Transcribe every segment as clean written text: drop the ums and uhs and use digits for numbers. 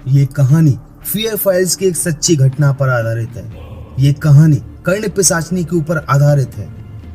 ये कहानी fear files की एक सच्ची घटना पर आधारित है। ये कहानी कर्ण पिशाचनी के ऊपर आधारित है।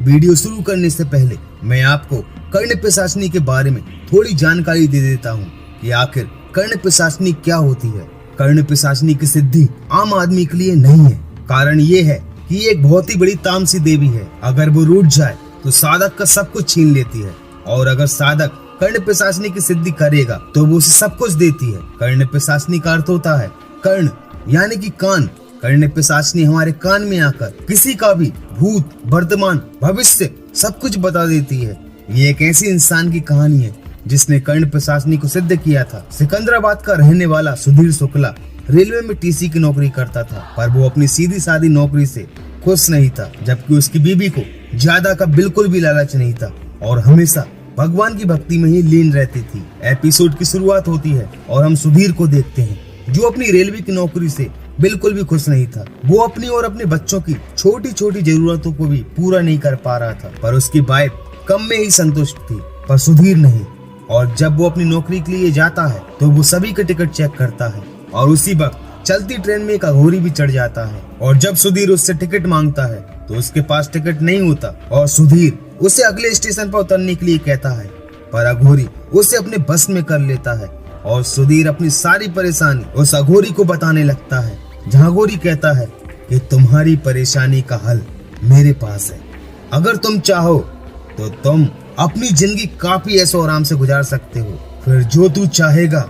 वीडियो शुरू करने से पहले मैं आपको कर्ण पिशाचनी के बारे में थोड़ी जानकारी दे देता हूँ कि आखिर कर्ण पिशाचनी क्या होती है। कर्ण पिशाचनी की सिद्धि आम आदमी के लिए नहीं है। कारण ये है कि ये एक बहुत ही बड़ी तामसी देवी है। अगर वो रूठ जाए तो साधक का सब कुछ छीन लेती है, और अगर साधक कर्ण पिशाचनी की सिद्धि करेगा तो वो उसे सब कुछ देती है। कर्ण पिशाचनी का अर्थ होता है कर्ण यानी कि कान। कर्ण पिशाचनी हमारे कान में आकर किसी का भी भूत, वर्तमान, भविष्य सब कुछ बता देती है। ये एक ऐसी इंसान की कहानी है जिसने कर्ण पिशाचनी को सिद्ध किया था। सिकंदराबाद का रहने वाला सुधीर शुक्ला रेलवे में टीसी की नौकरी करता था, पर वो अपनी सीधी सादी नौकरी से खुश नहीं था, जबकि उसकी बीबी को ज्यादा का बिल्कुल भी लालच नहीं था और हमेशा भगवान की भक्ति में ही लीन रहती थी। एपिसोड की शुरुआत होती है और हम सुधीर को देखते हैं जो अपनी रेलवे की नौकरी से बिल्कुल भी खुश नहीं था। वो अपनी और अपने बच्चों की छोटी छोटी जरूरतों को भी पूरा नहीं कर पा रहा था, पर उसकी वाइफ कम में ही संतुष्ट थी, पर सुधीर नहीं। और जब वो अपनी नौकरी के लिए जाता है तो वो सभी के टिकट चेक करता है, और उसी वक्त चलती ट्रेन में एक अघोरी भी चढ़ जाता है। और जब सुधीर उससे टिकट मांगता है तो उसके पास टिकट नहीं होता, और सुधीर उसे अगले स्टेशन पर उतरने के लिए कहता है, पर अघोरी उसे अपने बस में कर लेता है। और सुधीर अपनी सारी परेशानी उस अघोरी को बताने लगता है, जहाँ अघोरी कहता है कि तुम्हारी परेशानी का हल मेरे पास है। अगर तुम चाहो तो तुम अपनी जिंदगी काफी ऐशो आराम से गुजार सकते हो। फिर जो तू चाहेगा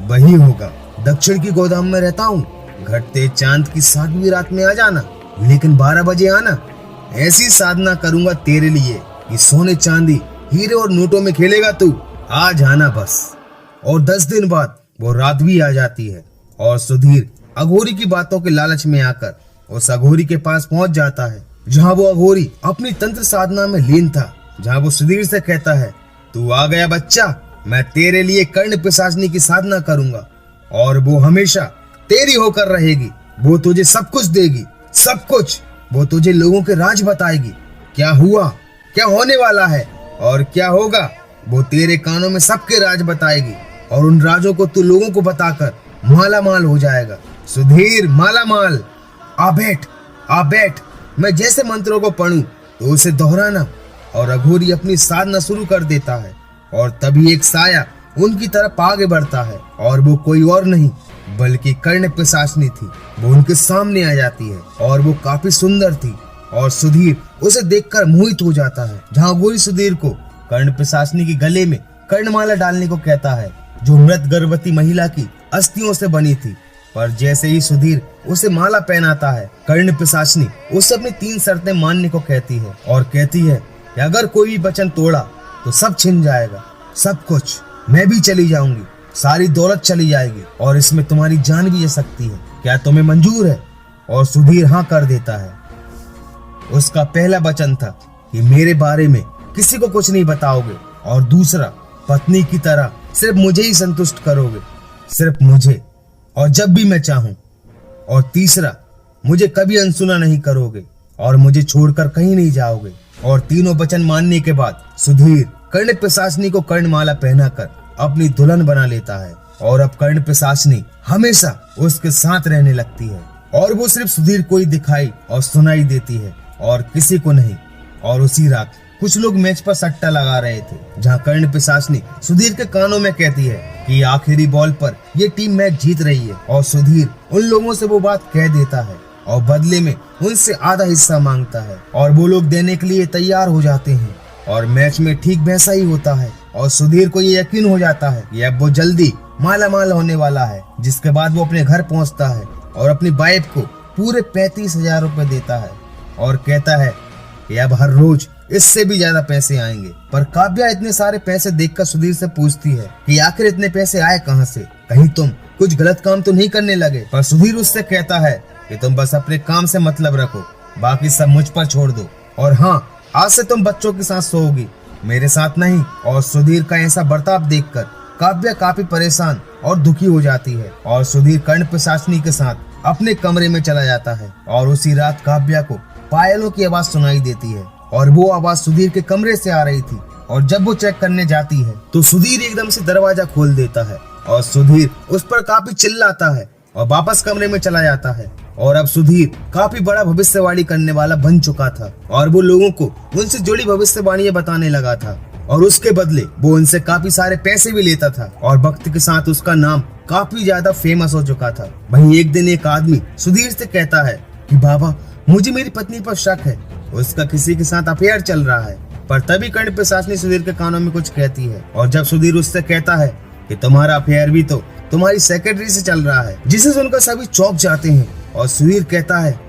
वही होगा। दक्षिण की गोदाम में रहता हूँ, घटते चांद की 7वीं रात में आ जाना, लेकिन 12 बजे आना। ऐसी साधना करूंगा तेरे लिए कि सोने चांदी, हीरे और नोटों में खेलेगा तू। आ जाना बस। और 10 दिन बाद वो रात भी आ जाती है और सुधीर अघोरी की बातों के लालच में आकर उस अघोरी के पास पहुंच जाता है, जहां वो अघोरी अपनी तंत्र साधना में लीन था। जहां वो सुधीर से कहता है, तू आ गया बच्चा, मैं तेरे लिए कर्ण पिशाचनी की साधना करूंगा और वो हमेशा तेरी होकर रहेगी। वो तुझे सब कुछ देगी, सब कुछ। वो तुझे लोगों के राज बताएगी, क्या हुआ, क्या होने वाला है और क्या होगा। वो तेरे कानों में सबके राज बताएगी और उन राजों को तू लोगों को बताकर माला माल हो जाएगा। सुधीर माला माल। आ बैठ। मैं जैसे मंत्रों को पढ़ूं तो उसे दोहराना। और अघोरी अपनी साधना शुरू कर देता है और तभी एक साया उनकी तरफ आगे बढ़ता है, और वो कोई और नहीं बल्कि कर्ण पिशाचनी थी। वो उनके सामने आ जाती है और वो काफी सुंदर थी, और सुधीर उसे देखकर मोहित हो जाता है। जहाँ अघोरी सुधीर को कर्ण पिशाचनी के गले में कर्णमाला डालने को कहता है, जो मृत गर्भवती महिला की अस्थियों से बनी थी। पर जैसे ही सुधीर उसे माला पहनाता है, कर्ण पिशाचनी उसे अपनी 3 शर्तें मानने को कहती है और कहती है कि अगर कोई भी वचन तोड़ा तो सब छिन जाएगा, सब कुछ। मैं भी चली जाऊंगी, सारी दौलत चली जाएगी, और इसमें तुम्हारी जान भी जा सकती है। क्या तुम्हें मंजूर है? और सुधीर हाँ कर देता है। उसका पहला वचन था कि मेरे बारे में किसी को कुछ नहीं बताओगे, और दूसरा, पत्नी की तरह सिर्फ मुझे ही संतुष्ट करोगे, सिर्फ मुझे, और जब भी मैं चाहूं। और तीसरा, मुझे कभी अनसुना नहीं करोगे और मुझे छोड़कर कहीं नहीं जाओगे। और तीनों वचन मानने के बाद सुधीर कर्ण पिशाचनी को कर्णमाला पहनाकर अपनी दुल्हन बना लेता है, और अब कर्ण पिशाचनी हमेशा उसके साथ रहने लगती है, और वो सिर्फ सुधीर को ही दिखाई और सुनाई देती है और किसी को नहीं। और उसी रात कुछ लोग मैच पर सट्टा लगा रहे थे, जहां कर्ण पिशाचनी सुधीर के कानों में कहती है कि आखिरी बॉल पर ये टीम मैच जीत रही है, और सुधीर उन लोगों से वो बात कह देता है और बदले में उनसे आधा हिस्सा मांगता है, और वो लोग देने के लिए तैयार हो जाते हैं। और मैच में ठीक वैसा ही होता है, और सुधीर को ये यकीन हो जाता है कि अब वो जल्दी माला माल होने वाला है। जिसके बाद वो अपने घर पहुंचता है और अपनी वाइफ को पूरे 35,000 रुपए देता है और कहता है कि अब हर रोज इससे भी ज्यादा पैसे आएंगे। पर काव्या इतने सारे पैसे देखकर सुधीर से पूछती है कि आखिर इतने पैसे आए कहां से, कहीं तुम कुछ गलत काम तो नहीं करने लगे। पर सुधीर उससे कहता है कि तुम बस अपने काम से मतलब रखो, बाकी सब मुझ पर छोड़ दो, और हाँ, आज से तुम बच्चों के साथ सोओगी, मेरे साथ नहीं। और सुधीर का ऐसा बर्ताव देखकर काव्या काफी परेशान और दुखी हो जाती है, और सुधीर कर्ण पिशाचनी के साथ अपने कमरे में चला जाता है। और उसी रात काव्या को पायलों की आवाज सुनाई देती है, और वो आवाज सुधीर के कमरे से आ रही थी। और जब वो चेक करने जाती है तो सुधीर एकदम से दरवाजा खोल देता है और सुधीर उस पर काफी चिल्लाता है और वापस कमरे में चला जाता है। और अब सुधीर काफी बड़ा भविष्यवाणी करने वाला बन चुका था और वो लोगों को उनसे जुड़ी भविष्यवाणियां बताने लगा था और उसके बदले वो उनसे काफी सारे पैसे भी लेता था और वक्त के साथ उसका नाम काफी ज्यादा फेमस हो चुका था। वहीं एक दिन एक आदमी सुधीर से कहता है कि बाबा, मुझे मेरी पत्नी पर शक है, उसका किसी के साथ अफेयर चल रहा है। पर तभी कर्ण पिशाचनी सुधीर के कानों में कुछ कहती है और जब सुधीर उससे कहता है कि तुम्हारा अफेयर भी तो तुम्हारी सेक्रेटरी से चल रहा है, जिसे सुनकर सभी चौंक जाते हैं। और सुधीर कहता है,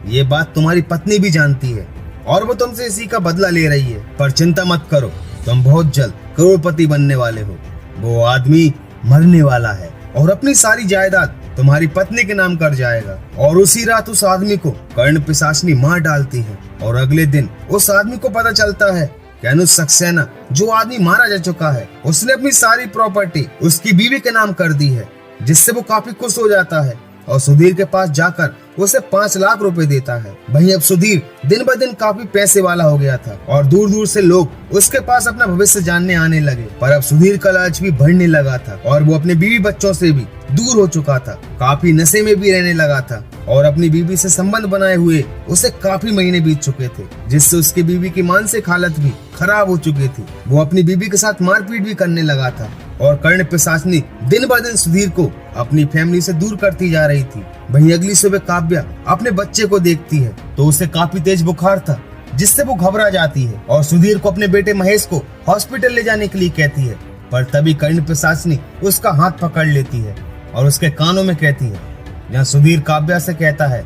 ये बात तुम्हारी पत्नी भी जानती है और वो तुमसे इसी का बदला ले रही है, पर चिंता मत करो, तुम बहुत जल्द करोड़पति बनने वाले हो। वो आदमी मरने वाला है और अपनी सारी जायदाद तुम्हारी पत्नी के नाम कर जाएगा। और उसी रात उस आदमी को कर्ण पिशाचनी मार डालती है और अगले दिन उस आदमी को पता चलता है कि अनुज सक्सेना, जो आदमी मारा जा चुका है, उसने अपनी सारी प्रॉपर्टी उसकी बीवी के नाम कर दी है, जिससे वो काफी खुश हो जाता है और सुधीर के पास जाकर उसे 5 लाख रुपए देता है। वहीं अब सुधीर दिन ब दिन काफी पैसे वाला हो गया था और दूर दूर से लोग उसके पास अपना भविष्य जानने आने लगे। पर अब सुधीर का लालच भी बढ़ने लगा था और वो अपने बीवी बच्चों से भी दूर हो चुका था, काफी नशे में भी रहने लगा था और अपनी बीवी से संबंध बनाए हुए उसे काफी महीने बीत चुके थे, जिससे उसकी बीवी की मानसिक हालत भी खराब हो चुकी थी। वो अपनी बीवी के साथ मारपीट भी करने लगा था और कर्ण पिशाचनी दिन ब दिन सुधीर को अपनी फैमिली से दूर करती जा रही थी। वहीं अगली सुबह काव्या अपने बच्चे को देखती है तो उसे काफी तेज बुखार था, जिससे वो घबरा जाती है और सुधीर को अपने बेटे महेश को हॉस्पिटल ले जाने के लिए कहती है। पर तभी कर्ण पिशाचनी उसका हाथ पकड़ लेती है और उसके कानों में कहती है, जहाँ सुधीर काव्या से कहता है,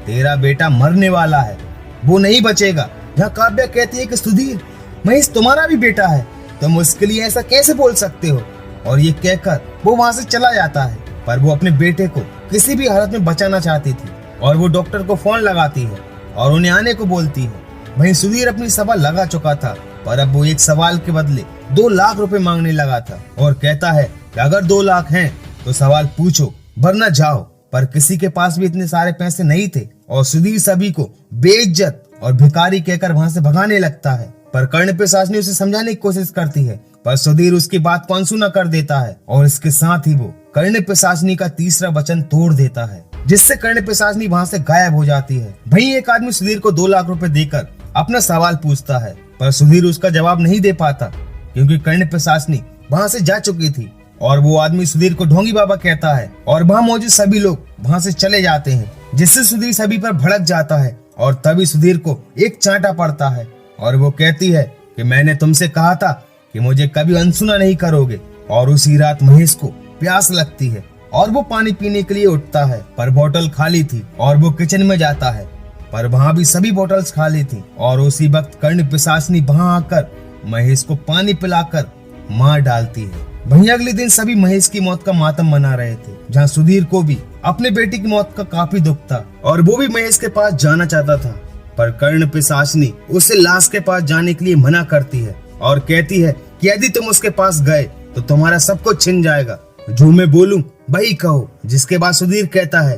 तेरा बेटा मरने वाला है, वो नहीं बचेगा। जहाँ काव्या कहती है कि सुधीर, महेश तुम्हारा भी बेटा है, तुम उसके लिए ऐसा कैसे बोल सकते हो। और ये कहकर वो वहाँ से चला जाता है। पर वो अपने बेटे को किसी भी हालत में बचाना चाहती थी और वो डॉक्टर को फोन लगाती है और उन्हें आने को बोलती है। वहीं सुधीर अपनी सवाल लगा चुका था, पर अब वो एक सवाल के बदले 2 लाख रुपए मांगने लगा था और कहता है कि अगर 2 लाख हैं तो सवाल पूछो वरना जाओ। पर किसी के पास भी इतने सारे पैसे नहीं थे और सुधीर सभी को बेइज्जत और भिखारी कहकर वहाँ से भगाने लगता है। पर कर्ण पिशाचनी उसे समझाने की कोशिश करती है, पर सुधीर उसकी बात को अनसुना कर देता है और इसके साथ ही वो कर्ण पिशाचनी का तीसरा वचन तोड़ देता है, जिससे कर्ण पिशाचनी वहाँ से गायब हो जाती है। वहीं एक आदमी सुधीर को 2 लाख रुपए देकर अपना सवाल पूछता है, पर सुधीर उसका जवाब नहीं दे पाता क्योंकि कर्ण पिशाचनी वहाँ से जा चुकी थी। और वो आदमी सुधीर को ढोंगी बाबा कहता है और वहाँ मौजूद सभी लोग वहाँ से चले जाते हैं, जिससे सुधीर सभी पर भड़क जाता है। और तभी सुधीर को एक चांटा पड़ता है और वो कहती है कि मैंने तुमसे कहा था कि मुझे कभी अनसुना नहीं करोगे। और उसी रात महेश को प्यास लगती है और वो पानी पीने के लिए उठता है, पर बोतल खाली थी और वो किचन में जाता है, पर वहाँ भी सभी बोतल्स खाली थी। और उसी वक्त कर्ण पिशाचनी वहाँ आकर महेश को पानी पिलाकर मार डालती है। वहीं अगले दिन सभी महेश की मौत का मातम मना रहे थे, जहाँ सुधीर को भी अपने बेटे की मौत का काफी दुख था और वो भी महेश के पास जाना चाहता था। पर कर्ण पिशाचनी उसे लाश के पास जाने के लिए मना करती है और कहती है कि यदि तुम उसके पास गए तो तुम्हारा सब कुछ छिन जाएगा, जो मैं बोलूं वही कहो। जिसके बाद सुधीर कहता है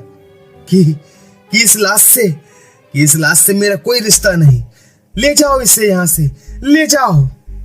कि इस लाश से मेरा कोई रिश्ता नहीं, ले जाओ इसे यहाँ से, ले जाओ।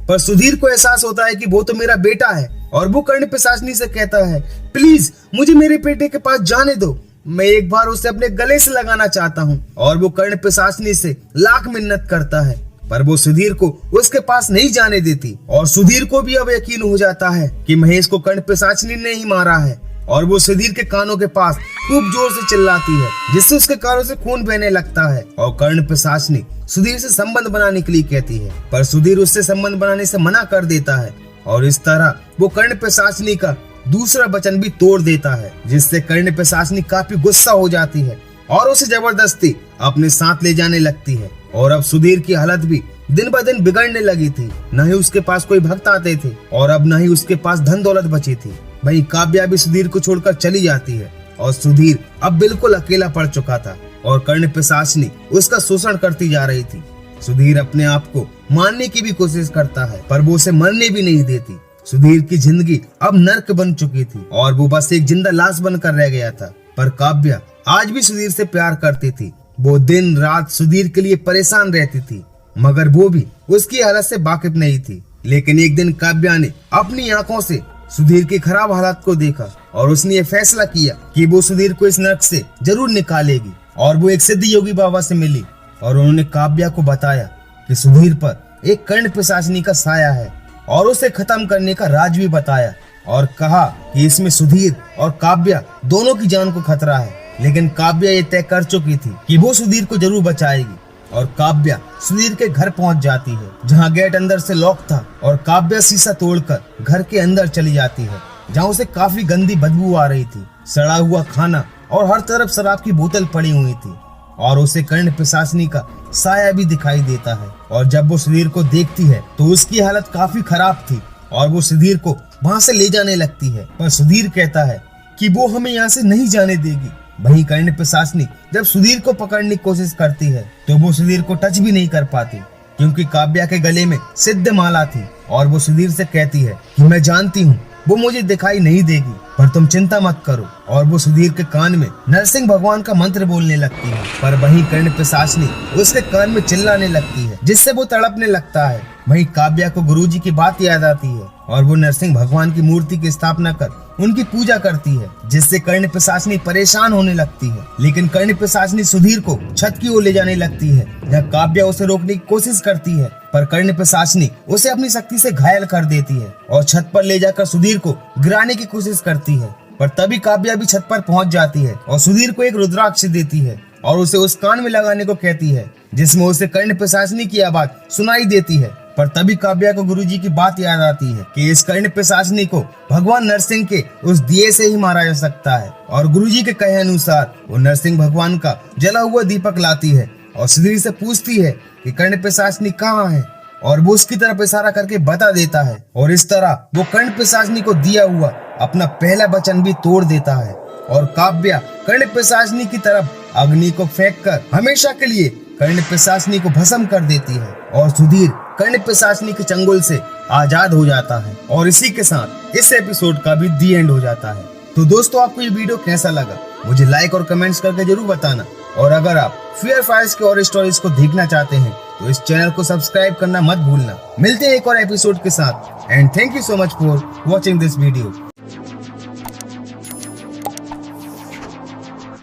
पर सुधीर को एहसास होता है कि वो तो मेरा बेटा है और वो कर्ण पिशाचनी से कहता है, प्लीज मुझे मेरे बेटे के पास जाने दो, मैं एक बार उसे अपने गले से लगाना चाहता हूँ। और वो कर्ण पिशाचनी से लाख मिन्नत करता है, पर वो सुधीर को उसके पास नहीं जाने देती। और सुधीर को भी अब यकीन हो जाता है कि महेश को कर्ण पिशाचनी ने ही मारा है और वो सुधीर के कानों के पास खूब जोर से चिल्लाती है, जिससे उसके कानों से खून बहने लगता है। और कर्ण पिशाचनी सुधीर से संबंध बनाने के लिए कहती है, पर सुधीर उससे संबंध बनाने से मना कर देता है और इस तरह वो कर्ण पिशाचनी का दूसरा वचन भी तोड़ देता है, जिससे कर्ण पिशाचनी काफी गुस्सा हो जाती है और उसे जबरदस्ती अपने साथ ले जाने लगती है। और अब सुधीर की हालत भी दिन ब दिन बिगड़ने लगी थी, न ही उसके पास कोई भक्त आते थे और अब न ही उसके पास धन दौलत बची थी। वहीं काव्या भी सुधीर को छोड़कर चली जाती है और सुधीर अब बिल्कुल अकेला पड़ चुका था और कर्ण पिशाचनी उसका शोषण करती जा रही थी। सुधीर अपने आप को मारने की भी कोशिश करता है, पर वो उसे मरने भी नहीं देती। सुधीर की जिंदगी अब नर्क बन चुकी थी और वो बस एक जिंदा लाश बनकर रह गया था। पर काव्या आज भी सुधीर से प्यार करती थी। वो दिन रात सुधीर के लिए परेशान रहती थी, मगर वो भी उसकी हालत से वाकिफ नहीं थी। लेकिन एक दिन काव्या ने अपनी आंखों से सुधीर के खराब हालात को देखा और उसने ये फैसला किया कि वो सुधीर को इस नरक से जरूर निकालेगी। और वो एक सिद्ध योगी बाबा से मिली और उन्होंने काव्या को बताया कि सुधीर पर एक कर्ण पिशाचिनी का साया है और उसे खत्म करने का राज भी बताया और कहा कि इसमें सुधीर और काव्या दोनों की जान को खतरा है। लेकिन काव्या ये तय कर चुकी थी कि वो सुधीर को जरूर बचाएगी और काव्या सुधीर के घर पहुंच जाती है, जहां गेट अंदर से लॉक था और काव्या शीशा तोड़कर घर के अंदर चली जाती है, जहां उसे काफी गंदी बदबू आ रही थी, सड़ा हुआ खाना और हर तरफ शराब की बोतल पड़ी हुई थी और उसे कर्ण पिशाचिनी का साया भी दिखाई देता है। और जब वो सुधीर को देखती है तो उसकी हालत काफी खराब थी और वो सुधीर को वहां से ले जाने लगती है, पर सुधीर कहता है कि वो हमें यहाँ से नहीं जाने देगी। वहीं कर्ण पिशाचिनी जब सुधीर को पकड़ने की कोशिश करती है तो वो सुधीर को टच भी नहीं कर पाती, क्योंकि काव्या के गले में सिद्ध माला थी और वो सुधीर से कहती है कि मैं जानती हूँ वो मुझे दिखाई नहीं देगी, पर तुम चिंता मत करो। और वो सुधीर के कान में नरसिंह भगवान का मंत्र बोलने लगती है, पर वहीं कर्ण पिशाचिनी उसके कान में चिल्लाने लगती है, जिससे वो तड़पने लगता है। वहीं काव्या को गुरुजी की बात याद आती है और वो नरसिंह भगवान की मूर्ति की स्थापना कर उनकी पूजा करती है, जिससे कर्ण पिशाचिनी परेशान होने लगती है। लेकिन कर्ण पिशाचिनी सुधीर को छत की ओर ले जाने लगती है, जहाँ काव्या उसे रोकने की कोशिश करती है, पर कर्ण पिशाचिनी उसे अपनी शक्ति से घायल कर देती है और छत पर ले जाकर सुधीर को गिराने की कोशिश करती है। पर तभी काव्या भी छत पर पहुंच जाती है और सुधीर को एक रुद्राक्ष देती है और उसे उस कान में लगाने को कहती है, जिसमें उसे कर्ण पिशाचिनी की आवाज सुनाई देती है। पर तभी काव्या को गुरुजी की बात याद आती है कि इस कर्ण पिशाचिनी को भगवान नरसिंह के उस दिए से ही मारा जा सकता है। और गुरुजी के कहे अनुसार वो नरसिंह भगवान का जला हुआ दीपक लाती है और सुधीर से पूछती है कि कर्ण पिशाचिनी कहाँ है, और वो उसकी तरफ इशारा करके बता देता है। और इस तरह वो कर्ण पिशाचिनी को दिया हुआ अपना पहला वचन भी तोड़ देता है और काव्या कर्ण पिशाचिनी की तरफ अग्नि को फेंककर हमेशा के लिए कर्ण पिशाचिनी को भस्म कर देती है और सुधीर कर्ण पिशाचिनी के चंगुल से आजाद हो जाता है। और इसी के साथ इस एपिसोड का भी दी एंड हो जाता है। तो दोस्तों, आपको ये वीडियो कैसा लगा मुझे लाइक और कमेंट्स करके जरूर बताना। और अगर आप फियर फाइल्स के और स्टोरीज को देखना चाहते हैं तो इस चैनल को सब्सक्राइब करना मत भूलना। मिलते हैं एक और एपिसोड के साथ and thank you so much for watching this video.